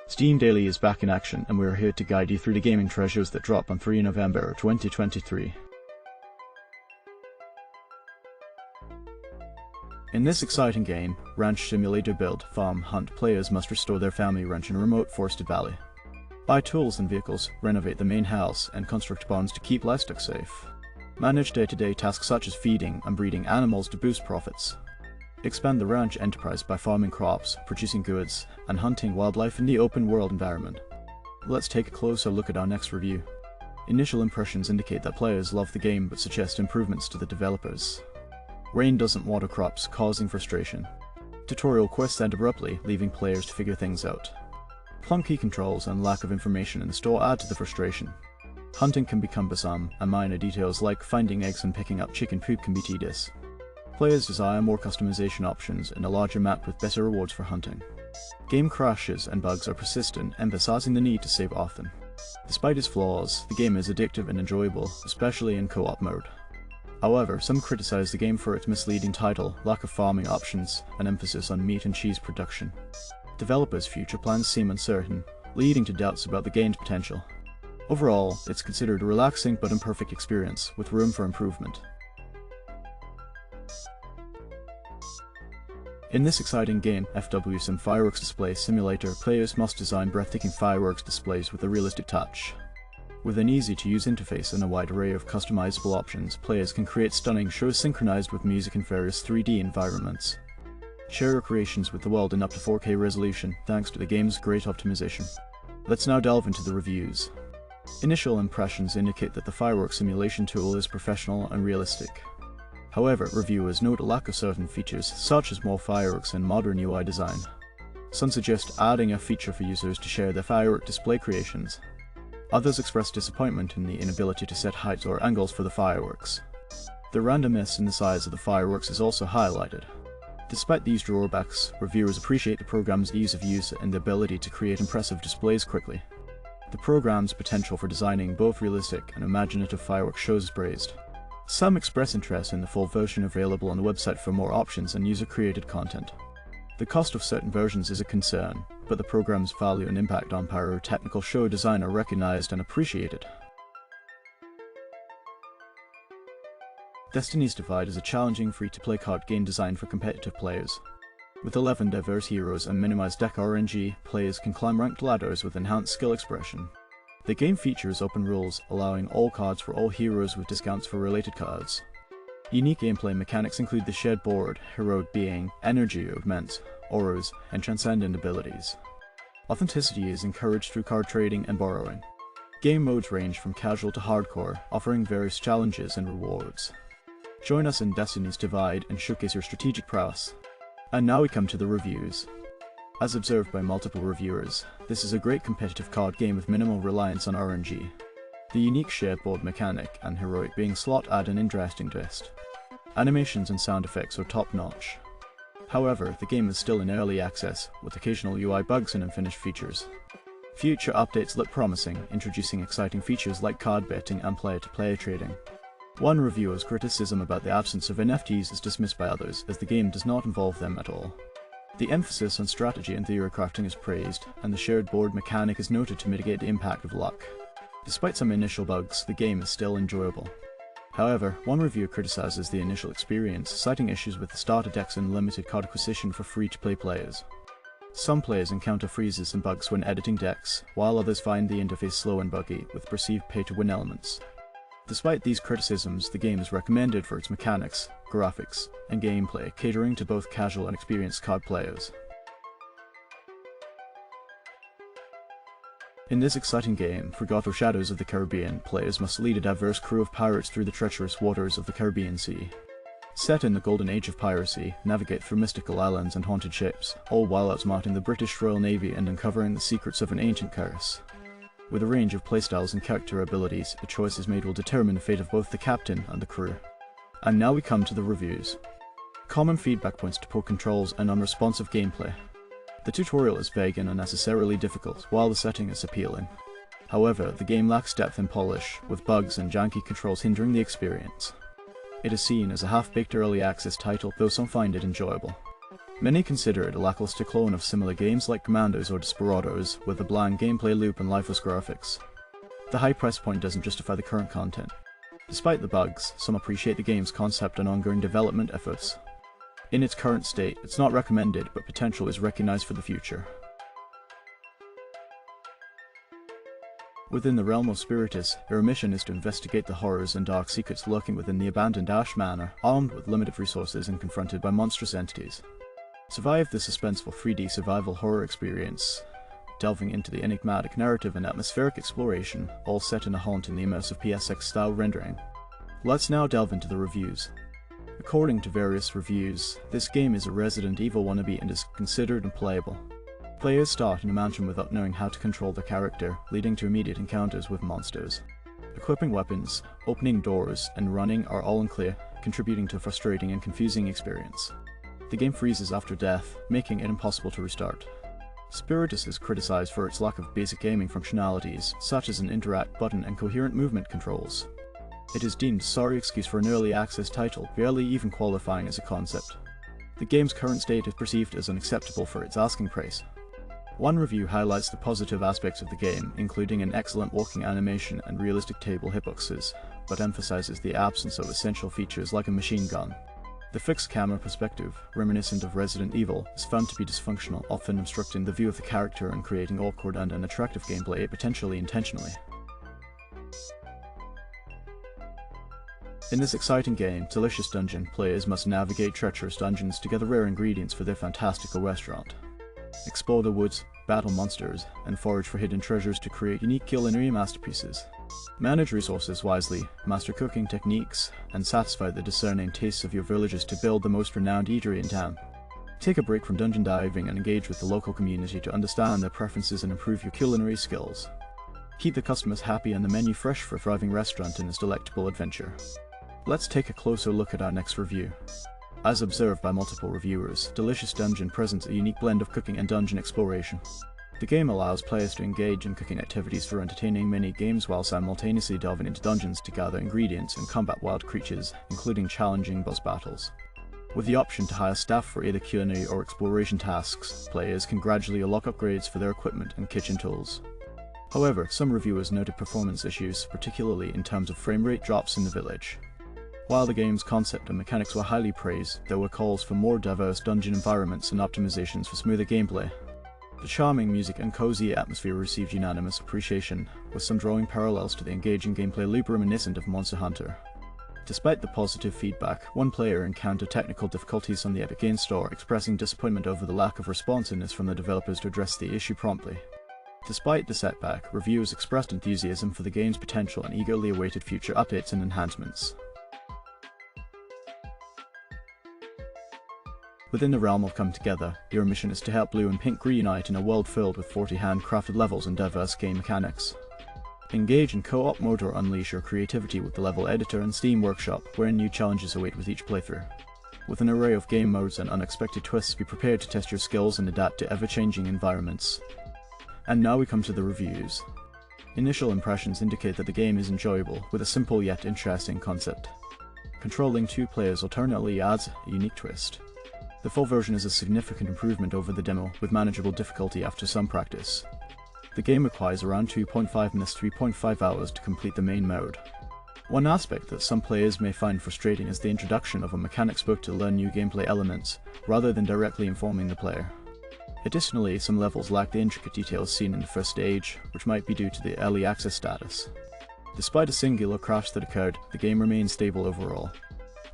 Steam Daily is back in action, and we are here to guide you through the gaming treasures that drop on 3 November 2023. In this exciting game, ranch simulator build, farm, hunt, players must restore their family ranch in a remote forested valley. Buy tools and vehicles, renovate the main house, and construct barns to keep livestock safe. Manage day-to-day tasks such as feeding and breeding animals to boost profits. Expand the ranch enterprise by farming crops, producing goods, and hunting wildlife in the open world environment. Let's take a closer look at our next review. Initial impressions indicate that players love the game but suggest improvements to the developers. Rain doesn't water crops, causing frustration. Tutorial quests end abruptly, leaving players to figure things out. Clunky controls and lack of information in the store add to the frustration. Hunting can be cumbersome, and minor details like finding eggs and picking up chicken poop can be tedious. Players desire more customization options and a larger map with better rewards for hunting. Game crashes and bugs are persistent, emphasizing the need to save often. Despite its flaws, the game is addictive and enjoyable, especially in co-op mode. However, some criticize the game for its misleading title, lack of farming options, and emphasis on meat and cheese production. Developers' future plans seem uncertain, leading to doubts about the game's potential. Overall, it's considered a relaxing but imperfect experience, with room for improvement. In this exciting game, FWsim Fireworks Display Simulator, players must design breathtaking fireworks displays with a realistic touch. With an easy-to-use interface and a wide array of customizable options, players can create stunning shows synchronized with music in various 3D environments. Share your creations with the world in up to 4K resolution, thanks to the game's great optimization. Let's now delve into the reviews. Initial impressions indicate that the fireworks simulation tool is professional and realistic. However, reviewers note a lack of certain features, such as more fireworks and modern UI design. Some suggest adding a feature for users to share their firework display creations. Others express disappointment in the inability to set heights or angles for the fireworks. The randomness in the size of the fireworks is also highlighted. Despite these drawbacks, reviewers appreciate the program's ease of use and the ability to create impressive displays quickly. The program's potential for designing both realistic and imaginative fireworks shows is praised. Some express interest in the full version available on the website for more options and user-created content. The cost of certain versions is a concern, but the program's value and impact on pyrotechnical show design are recognized and appreciated. Destiny's Divide is a challenging free-to-play card game designed for competitive players. With 11 diverse heroes and minimized deck RNG, players can climb ranked ladders with enhanced skill expression. The game features open rules, allowing all cards for all heroes with discounts for related cards. Unique gameplay mechanics include the shared board, heroic being, energy augment, auras, and transcendent abilities. Authenticity is encouraged through card trading and borrowing. Game modes range from casual to hardcore, offering various challenges and rewards. Join us in Destiny's Divide and showcase your strategic prowess. And now we come to the reviews. As observed by multiple reviewers, this is a great competitive card game with minimal reliance on RNG. The unique shared board mechanic and heroic being slot add an interesting twist. Animations and sound effects are top-notch. However, the game is still in early access, with occasional UI bugs and unfinished features. Future updates look promising, introducing exciting features like card betting and player-to-player trading. One reviewer's criticism about the absence of NFTs is dismissed by others, as the game does not involve them at all. The emphasis on strategy and theory crafting is praised, and the shared board mechanic is noted to mitigate the impact of luck. Despite some initial bugs, the game is still enjoyable. However, one reviewer criticizes the initial experience, citing issues with the starter decks and limited card acquisition for free-to-play players. Some players encounter freezes and bugs when editing decks, while others find the interface slow and buggy, with perceived pay-to-win elements. Despite these criticisms, the game is recommended for its mechanics, graphics, and gameplay, catering to both casual and experienced card players. In this exciting game, Frigato Shadows of the Caribbean, players must lead a diverse crew of pirates through the treacherous waters of the Caribbean Sea. Set in the golden age of piracy, navigate through mystical islands and haunted ships, all while outsmarting the British Royal Navy and uncovering the secrets of an ancient curse. With a range of playstyles and character abilities, the choices made will determine the fate of both the captain and the crew. And now we come to the reviews. Common feedback points to poor controls and unresponsive gameplay. The tutorial is vague and unnecessarily difficult, while the setting is appealing. However, the game lacks depth and polish, with bugs and janky controls hindering the experience. It is seen as a half-baked early access title, though some find it enjoyable. Many consider it a lackluster clone of similar games like Commandos or Desperados, with a bland gameplay loop and lifeless graphics. The high price point doesn't justify the current content. Despite the bugs, some appreciate the game's concept and ongoing development efforts. In its current state, it's not recommended, but potential is recognized for the future. Within the realm of Spiritus, your mission is to investigate the horrors and dark secrets lurking within the abandoned Ash Manor, armed with limited resources and confronted by monstrous entities. Survive the suspenseful 3D survival horror experience, delving into the enigmatic narrative and atmospheric exploration, all set in a haunt in the immersive PSX-style rendering. Let's now delve into the reviews. According to various reviews, this game is a Resident Evil wannabe and is considered unplayable. Players start in a mansion without knowing how to control their character, leading to immediate encounters with monsters. Equipping weapons, opening doors, and running are all unclear, contributing to a frustrating and confusing experience. The game freezes after death, making it impossible to restart. Spiritus is criticized for its lack of basic gaming functionalities, such as an interact button and coherent movement controls. It is deemed a sorry excuse for an early access title, barely even qualifying as a concept. The game's current state is perceived as unacceptable for its asking price. One review highlights the positive aspects of the game, including an excellent walking animation and realistic table hitboxes, but emphasizes the absence of essential features like a machine gun. The fixed camera perspective, reminiscent of Resident Evil, is found to be dysfunctional, often obstructing the view of the character and creating awkward and unattractive gameplay, potentially intentionally. In this exciting game, Delicious Dungeon, players must navigate treacherous dungeons to gather rare ingredients for their fantastical restaurant. Explore the woods, battle monsters, and forage for hidden treasures to create unique culinary masterpieces. Manage resources wisely, master cooking techniques, and satisfy the discerning tastes of your villagers to build the most renowned eatery in town. Take a break from dungeon diving and engage with the local community to understand their preferences and improve your culinary skills. Keep the customers happy and the menu fresh for a thriving restaurant in this delectable adventure. Let's take a closer look at our next review. As observed by multiple reviewers, Delicious Dungeon presents a unique blend of cooking and dungeon exploration. The game allows players to engage in cooking activities for entertaining mini-games while simultaneously delving into dungeons to gather ingredients and combat wild creatures, including challenging boss battles. With the option to hire staff for either culinary or exploration tasks, players can gradually unlock upgrades for their equipment and kitchen tools. However, some reviewers noted performance issues, particularly in terms of frame rate drops in the village. While the game's concept and mechanics were highly praised, there were calls for more diverse dungeon environments and optimizations for smoother gameplay. The charming music and cozy atmosphere received unanimous appreciation, with some drawing parallels to the engaging gameplay loop reminiscent of Monster Hunter. Despite the positive feedback, one player encountered technical difficulties on the Epic Games Store, expressing disappointment over the lack of responsiveness from the developers to address the issue promptly. Despite the setback, reviewers expressed enthusiasm for the game's potential and eagerly awaited future updates and enhancements. Within the realm of Come Together, your mission is to help Blue and Pink reunite in a world filled with 40 handcrafted levels and diverse game mechanics. Engage in co-op mode or unleash your creativity with the level editor and Steam Workshop, wherein new challenges await with each playthrough. With an array of game modes and unexpected twists, be prepared to test your skills and adapt to ever-changing environments. And now we come to the reviews. Initial impressions indicate that the game is enjoyable, with a simple yet interesting concept. Controlling two players alternately adds a unique twist. The full version is a significant improvement over the demo, with manageable difficulty after some practice. The game requires around 2.5 minutes to 3.5 hours to complete the main mode. One aspect that some players may find frustrating is the introduction of a mechanics book to learn new gameplay elements, rather than directly informing the player. Additionally, some levels lack the intricate details seen in the first stage, which might be due to the early access status. Despite a singular crash that occurred, the game remains stable overall.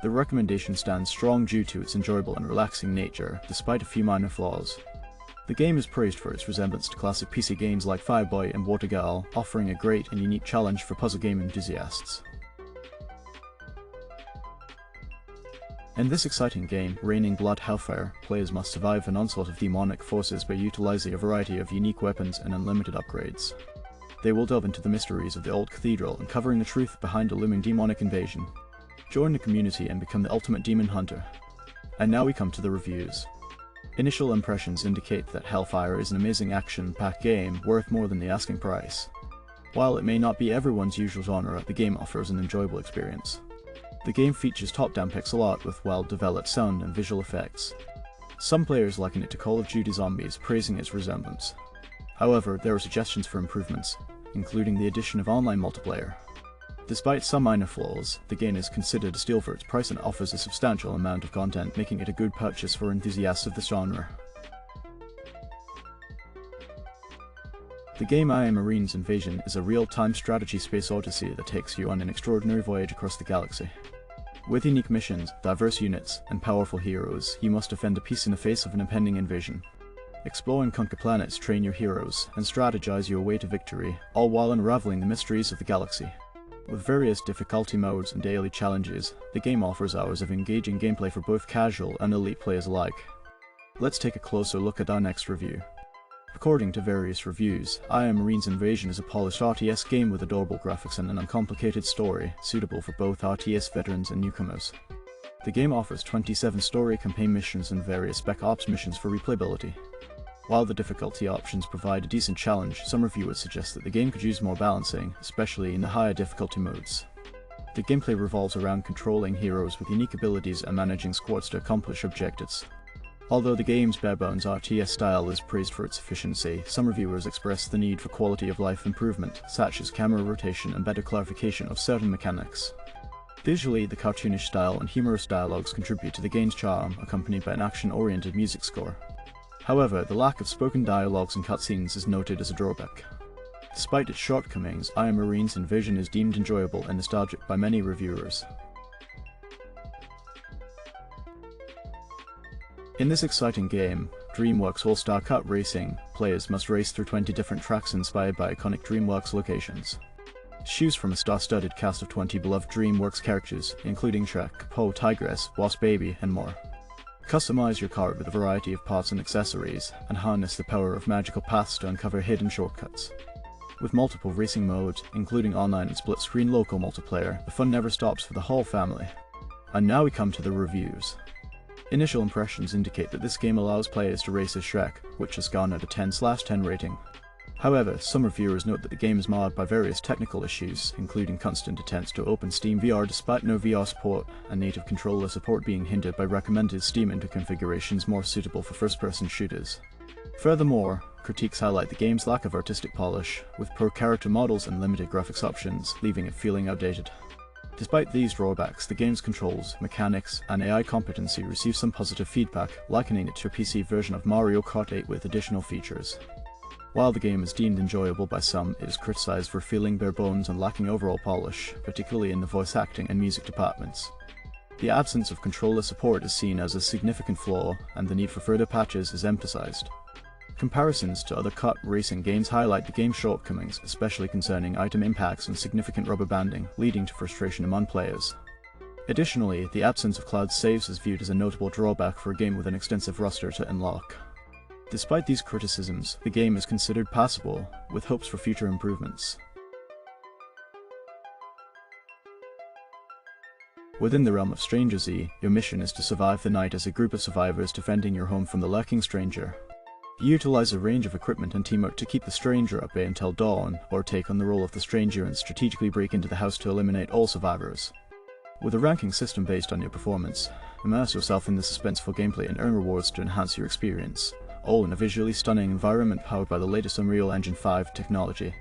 The recommendation stands strong due to its enjoyable and relaxing nature, despite a few minor flaws. The game is praised for its resemblance to classic PC games like Fireboy and Water Girl, offering a great and unique challenge for puzzle game enthusiasts. In this exciting game, Raining Blood Hellfire, players must survive an onslaught of demonic forces by utilizing a variety of unique weapons and unlimited upgrades. They will delve into the mysteries of the old cathedral, uncovering the truth behind a looming demonic invasion. Join the community and become the ultimate demon hunter. And now we come to the reviews. Initial impressions indicate that Hellfire is an amazing action-packed game worth more than the asking price. While it may not be everyone's usual genre, the game offers an enjoyable experience. The game features top-down pixel art with well-developed sound and visual effects. Some players liken it to Call of Duty Zombies, praising its resemblance. However, there are suggestions for improvements, including the addition of online multiplayer. Despite some minor flaws, the game is considered a steal for its price and offers a substantial amount of content, making it a good purchase for enthusiasts of the genre. The game I Am Marine's Invasion is a real-time strategy space odyssey that takes you on an extraordinary voyage across the galaxy. With unique missions, diverse units, and powerful heroes, you must defend a peace in the face of an impending invasion. Explore and conquer planets, train your heroes, and strategize your way to victory, all while unraveling the mysteries of the galaxy. With various difficulty modes and daily challenges, the game offers hours of engaging gameplay for both casual and elite players alike. Let's take a closer look at our next review. According to various reviews, I Am Marine's Invasion is a polished RTS game with adorable graphics and an uncomplicated story, suitable for both RTS veterans and newcomers. The game offers 27 story campaign missions and various spec ops missions for replayability. While the difficulty options provide a decent challenge, some reviewers suggest that the game could use more balancing, especially in the higher difficulty modes. The gameplay revolves around controlling heroes with unique abilities and managing squads to accomplish objectives. Although the game's bare-bones RTS style is praised for its efficiency, some reviewers express the need for quality of life improvement, such as camera rotation and better clarification of certain mechanics. Visually, the cartoonish style and humorous dialogues contribute to the game's charm, accompanied by an action-oriented music score. However, the lack of spoken dialogues and cutscenes is noted as a drawback. Despite its shortcomings, I Am Marine's Invasion is deemed enjoyable and nostalgic by many reviewers. In this exciting game, DreamWorks All-Star Kart Racing, players must race through 20 different tracks inspired by iconic DreamWorks locations. Choose from a star-studded cast of 20 beloved DreamWorks characters, including Shrek, Poe, Tigress, Wasp Baby, and more. Customize your car with a variety of parts and accessories, and harness the power of magical paths to uncover hidden shortcuts. With multiple racing modes, including online and split-screen local multiplayer, the fun never stops for the whole family. And now we come to the reviews. Initial impressions indicate that this game allows players to race as Shrek, which has garnered a 10/10 rating. However, some reviewers note that the game is marred by various technical issues, including constant attempts to open Steam VR despite no VR support, and native controller support being hindered by recommended Steam configurations more suitable for first-person shooters. Furthermore, critiques highlight the game's lack of artistic polish, with poor character models and limited graphics options, leaving it feeling outdated. Despite these drawbacks, the game's controls, mechanics, and AI competency receive some positive feedback, likening it to a PC version of Mario Kart 8 with additional features. While the game is deemed enjoyable by some, it is criticized for feeling bare bones and lacking overall polish, particularly in the voice acting and music departments. The absence of controller support is seen as a significant flaw, and the need for further patches is emphasized. Comparisons to other kart racing games highlight the game's shortcomings, especially concerning item impacts and significant rubber banding, leading to frustration among players. Additionally, the absence of cloud saves is viewed as a notable drawback for a game with an extensive roster to unlock. Despite these criticisms, the game is considered passable, with hopes for future improvements. Within the realm of StrangerZ, your mission is to survive the night as a group of survivors defending your home from the lurking stranger. You utilize a range of equipment and teamwork to keep the stranger at bay until dawn, or take on the role of the stranger and strategically break into the house to eliminate all survivors. With a ranking system based on your performance, immerse yourself in the suspenseful gameplay and earn rewards to enhance your experience, all in a visually stunning environment powered by the latest Unreal Engine 5 technology.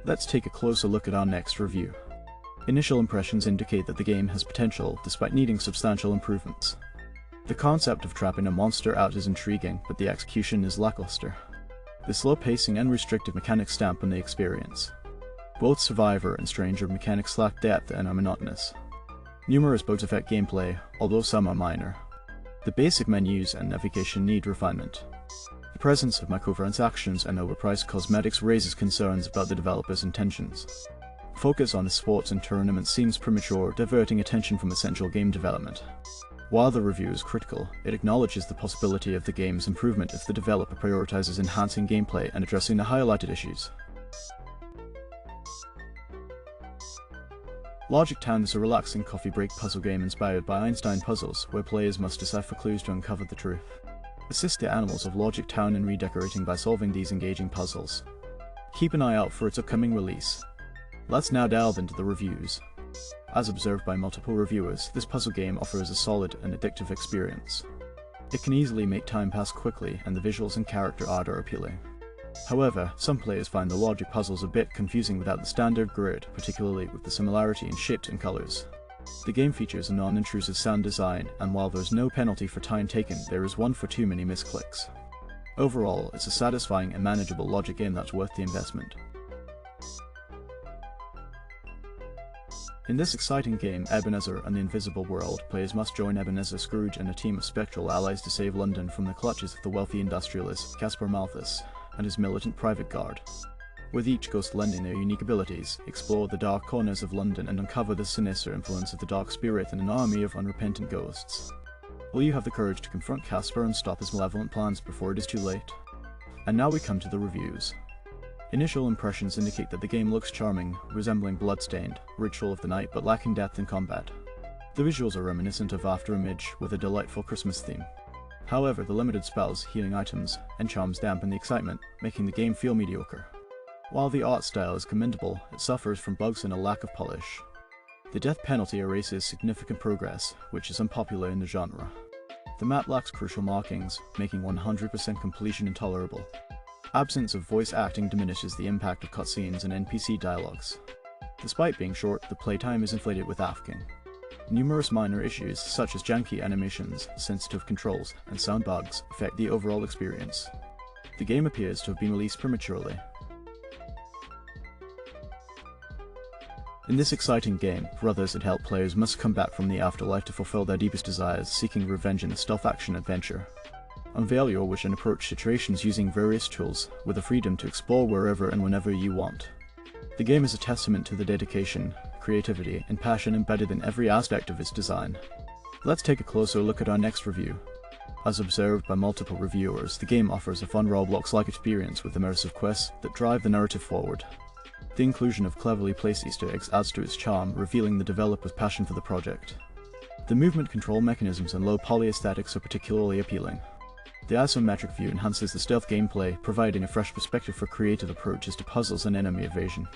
Let's take a closer look at our next review. Initial impressions indicate that the game has potential, despite needing substantial improvements. The concept of trapping a monster out is intriguing, but the execution is lackluster. The slow pacing and restrictive mechanics stamp on the experience. Both Survivor and Stranger mechanics lack depth and are monotonous. Numerous bugs affect gameplay, although some are minor. The basic menus and navigation need refinement. The presence of microtransactions and overpriced cosmetics raises concerns about the developer's intentions. Focus on sports and tournaments seems premature, diverting attention from essential game development. While the review is critical, it acknowledges the possibility of the game's improvement if the developer prioritizes enhancing gameplay and addressing the highlighted issues. Logic Town is a relaxing coffee break puzzle game inspired by Einstein puzzles, where players must decipher clues to uncover the truth. Assist the animals of Logic Town in redecorating by solving these engaging puzzles. Keep an eye out for its upcoming release. Let's now delve into the reviews. As observed by multiple reviewers, this puzzle game offers a solid and addictive experience. It can easily make time pass quickly, and the visuals and character art are appealing. However, some players find the logic puzzles a bit confusing without the standard grid, particularly with the similarity in shapes and colours. The game features a non-intrusive sound design, and while there's no penalty for time taken, there is one for too many misclicks. Overall, it's a satisfying and manageable logic game that's worth the investment. In this exciting game, Ebenezer and the Invisible World, players must join Ebenezer Scrooge and a team of spectral allies to save London from the clutches of the wealthy industrialist Caspar Malthus and his militant private guard. With each ghost lending their unique abilities, explore the dark corners of London and uncover the sinister influence of the dark spirit in an army of unrepentant ghosts. Will you have the courage to confront Caspar and stop his malevolent plans before it is too late? And now we come to the reviews. Initial impressions indicate that the game looks charming, resembling Bloodstained, Ritual of the Night, but lacking depth in combat. The visuals are reminiscent of After Image, with a delightful Christmas theme. However, the limited spells, healing items, and charms dampen the excitement, making the game feel mediocre. While the art style is commendable, it suffers from bugs and a lack of polish. The death penalty erases significant progress, which is unpopular in the genre. The map lacks crucial markings, making 100% completion intolerable. Absence of voice acting diminishes the impact of cutscenes and NPC dialogues. Despite being short, the playtime is inflated with AFKing. Numerous minor issues, such as janky animations, sensitive controls, and sound bugs, affect the overall experience. The game appears to have been released prematurely. In this exciting game, brothers and help players must come back from the afterlife to fulfill their deepest desires, seeking revenge in a stealth action adventure. Unveil your wish and approach situations using various tools, with the freedom to explore wherever and whenever you want. The game is a testament to the dedication, creativity, and passion embedded in every aspect of its design. Let's take a closer look at our next review. As observed by multiple reviewers, the game offers a fun Roblox-like experience with immersive quests that drive the narrative forward. The inclusion of cleverly placed Easter eggs adds to its charm, revealing the developer's passion for the project. The movement control mechanisms and low poly aesthetics are particularly appealing. The isometric view enhances the stealth gameplay, providing a fresh perspective for creative approaches to puzzles and enemy evasion.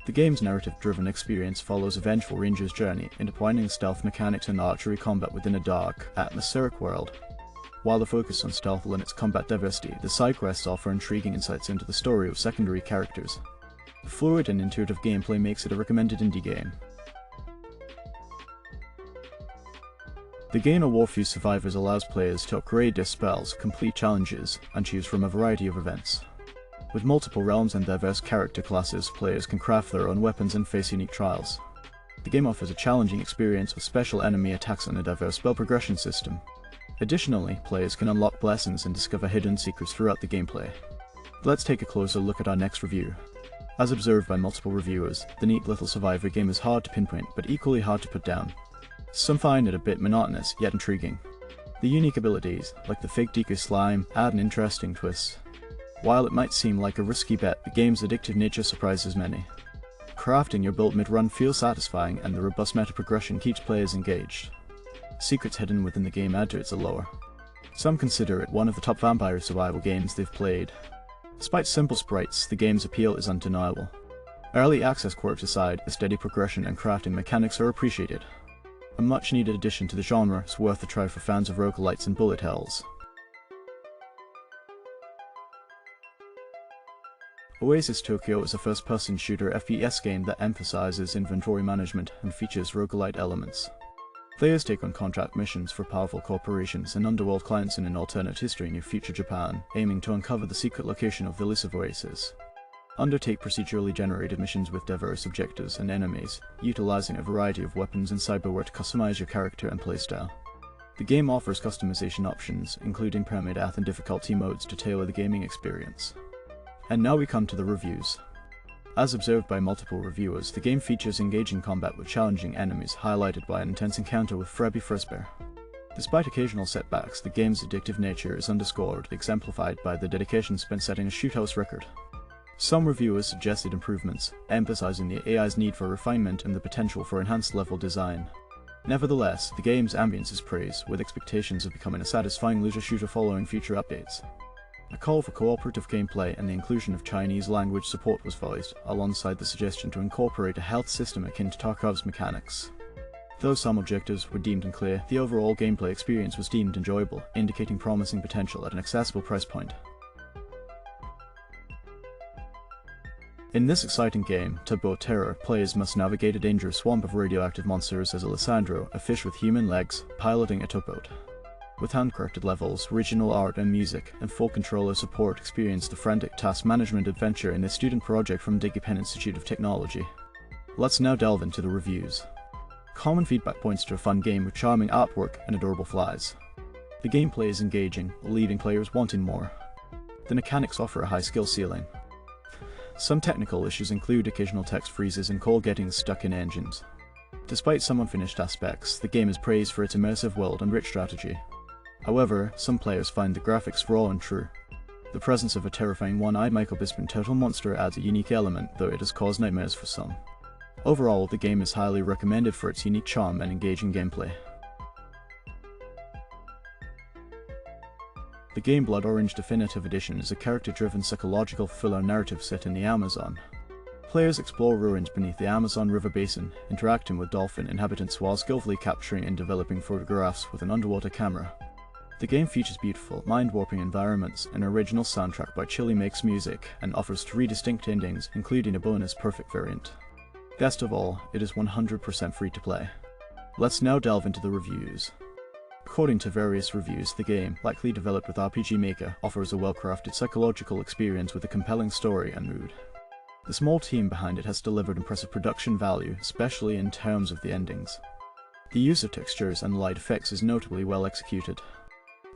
The game's narrative-driven experience follows a vengeful ranger's journey, intertwining stealth mechanics and archery combat within a dark, atmospheric world. While the focus on stealth limits combat diversity, the side quests offer intriguing insights into the story of secondary characters. The fluid and intuitive gameplay makes it a recommended indie game. The Gain of Warfuse Survivors allows players to upgrade their spells, complete challenges, and choose from a variety of events. With multiple realms and diverse character classes, players can craft their own weapons and face unique trials. The game offers a challenging experience with special enemy attacks and a diverse spell progression system. Additionally, players can unlock blessings and discover hidden secrets throughout the gameplay. Let's take a closer look at our next review. As observed by multiple reviewers, the neat little Survivor game is hard to pinpoint, but equally hard to put down. Some find it a bit monotonous, yet intriguing. The unique abilities, like the fake decoy slime, add an interesting twist. While it might seem like a risky bet, the game's addictive nature surprises many. Crafting your build mid-run feels satisfying, and the robust meta progression keeps players engaged. Secrets hidden within the game add to its allure. Some consider it one of the top vampire survival games they've played. Despite simple sprites, the game's appeal is undeniable. Early access quirks aside, the steady progression and crafting mechanics are appreciated. A much-needed addition to the genre is worth a try for fans of roguelites and bullet hells. OASIS Tokyo is a first-person shooter FPS game that emphasizes inventory management and features roguelite elements. Players take on contract missions for powerful corporations and underworld clients in an alternate history near future Japan, aiming to uncover the secret location of the elusive oasis. Undertake procedurally generated missions with diverse objectives and enemies, utilizing a variety of weapons and cyberware to customize your character and playstyle. The game offers customization options, including permadeath and difficulty modes to tailor the gaming experience. And now we come to the reviews. As observed by multiple reviewers, the game features engaging combat with challenging enemies, highlighted by an intense encounter with Frebby Frisbear. Despite occasional setbacks, the game's addictive nature is underscored, exemplified by the dedication spent setting a shoothouse record. Some reviewers suggested improvements, emphasizing the AI's need for refinement and the potential for enhanced level design. Nevertheless, the game's ambience is praised, with expectations of becoming a satisfying looter shooter following future updates. A call for cooperative gameplay and the inclusion of Chinese language support was voiced, alongside the suggestion to incorporate a health system akin to Tarkov's mechanics. Though some objectives were deemed unclear, the overall gameplay experience was deemed enjoyable, indicating promising potential at an accessible price point. In this exciting game, Tugboat Terror, players must navigate a dangerous swamp of radioactive monsters as Alessandro, a fish with human legs, piloting a tugboat. With handcrafted levels, regional art and music, and full controller support, experience the frantic task management adventure in this student project from Digipen Institute of Technology. Let's now delve into the reviews. Common feedback points to a fun game with charming artwork and adorable flies. The gameplay is engaging, leaving players wanting more. The mechanics offer a high skill ceiling. Some technical issues include occasional text freezes and code getting stuck in engines. Despite some unfinished aspects, the game is praised for its immersive world and rich strategy. However, some players find the graphics raw and true. The presence of a terrifying one-eyed Mycobispin turtle monster adds a unique element, though it has caused nightmares for some. Overall, the game is highly recommended for its unique charm and engaging gameplay. The game Blood Orange Definitive Edition is a character-driven psychological thriller narrative set in the Amazon. Players explore ruins beneath the Amazon River basin, interacting with dolphin inhabitants while skillfully capturing and developing photographs with an underwater camera. The game features beautiful, mind-warping environments, an original soundtrack by Chili Makes Music, and offers 3 distinct endings, including a bonus perfect variant. Best of all, it is 100% free to play. Let's now delve into the reviews. According to various reviews, the game, likely developed with RPG Maker, offers a well-crafted psychological experience with a compelling story and mood. The small team behind it has delivered impressive production value, especially in terms of the endings. The use of textures and light effects is notably well executed.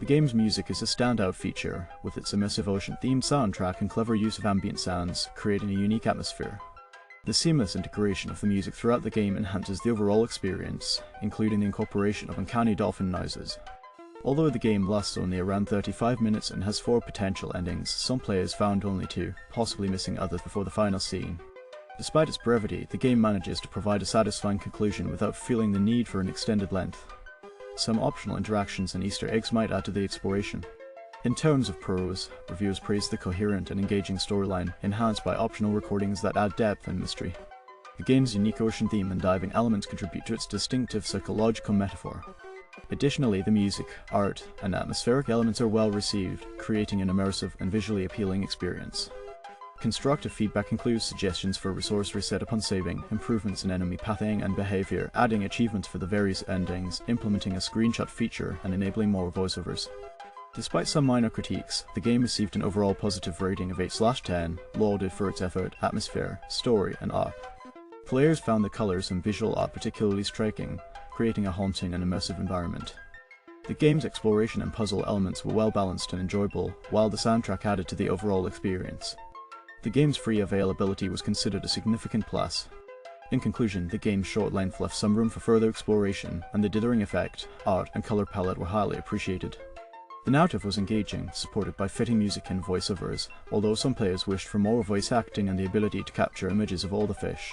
The game's music is a standout feature, with its immersive ocean-themed soundtrack and clever use of ambient sounds, creating a unique atmosphere. The seamless integration of the music throughout the game enhances the overall experience, including the incorporation of uncanny dolphin noises. Although the game lasts only around 35 minutes and has 4 potential endings, some players found only 2, possibly missing others before the final scene. Despite its brevity, the game manages to provide a satisfying conclusion without feeling the need for an extended length. Some optional interactions and Easter eggs might add to the exploration. In terms of pros, reviewers praise the coherent and engaging storyline, enhanced by optional recordings that add depth and mystery. The game's unique ocean theme and diving elements contribute to its distinctive psychological metaphor. Additionally, the music, art, and atmospheric elements are well received, creating an immersive and visually appealing experience. Constructive feedback includes suggestions for resource reset upon saving, improvements in enemy pathing and behavior, adding achievements for the various endings, implementing a screenshot feature, and enabling more voiceovers. Despite some minor critiques, the game received an overall positive rating of 8/10, lauded for its effort, atmosphere, story, and art. Players found the colors and visual art particularly striking, creating a haunting and immersive environment. The game's exploration and puzzle elements were well balanced and enjoyable, while the soundtrack added to the overall experience. The game's free availability was considered a significant plus. In conclusion, the game's short length left some room for further exploration, and the dithering effect, art, and color palette were highly appreciated. The narrative was engaging, supported by fitting music and voiceovers, although some players wished for more voice acting and the ability to capture images of all the fish.